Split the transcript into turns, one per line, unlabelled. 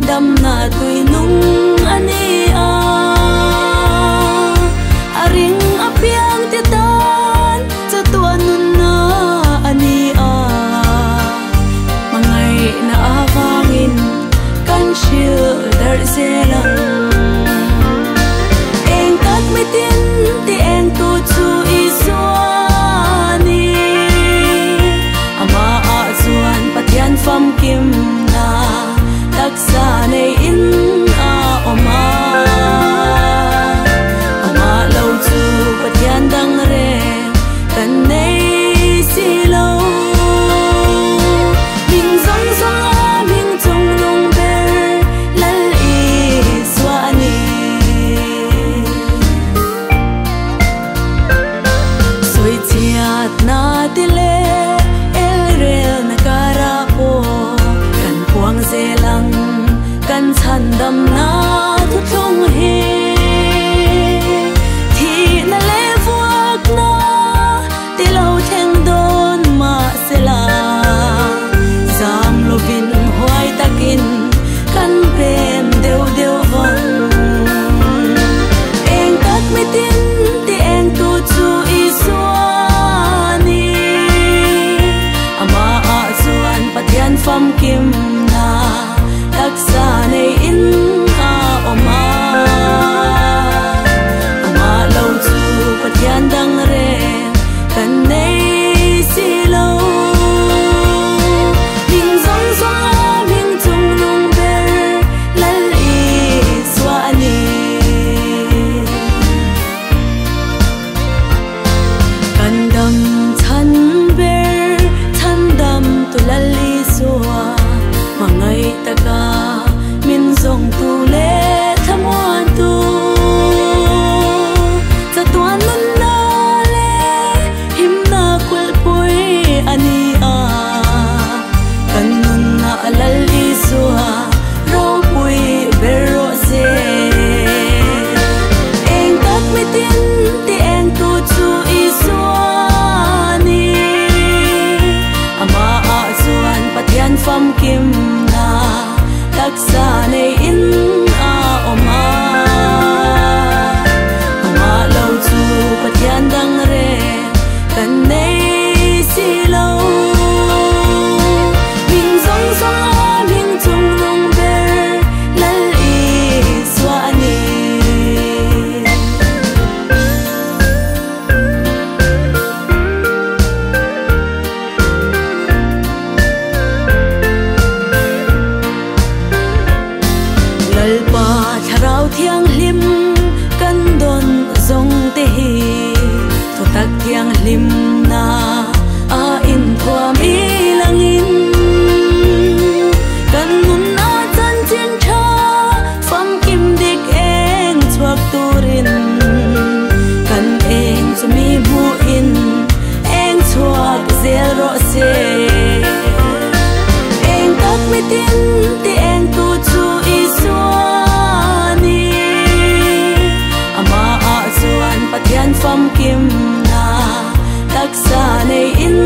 Đâm na tui nung ani a ring a piang te tan cha tua nun na ani mangai na awangin kan shil dar zelang eng kat mi tin ti eng tu chu i suani ama a chuan pathian fam kim na taksa nei in a oma ama lo chu pathian dang re kan nei si lo ming zong zong ming chong nong ber lal i swani soi chiat na tile el rel na kara po kan puang zelang kan chan dam na thu thong he thi na le vuak na ti lo theng don ma sela zam lo vin huai takin kan prem deu deu vang eng kat mi tin ti eng tu chu i suani ama a chuan pathian fam kim na taksa nei in a oma ama lo chu pathian dang re kan nei si lo ming zong zong ming chung nong ber lal i swani kan dam chan ber chan dam tu lal i suwa mangai taka min zong tu le thamuan tu cha tuan nun na le him na kul pui ani a kan nun na alal i suwa ro pui bero se eng tak mi tin ti eng tu chu i suani ama a chuan pathian fam kim na taksa nei in a oma ama lo chu pathian dang re kan nei si lo ming zong zong ming chung nong ber lal i swani lalpa tharau thiang lim kan don zong te hi tho tak thiang lim na a in thuam i langin kan nun na chan chin tha fam kim dik eng chuak turin kan eng chumi mu in eng chuak zel ro se eng tak mi tin ti eng tu chu i suani ama a chuan pathian fam kim na taksa nei in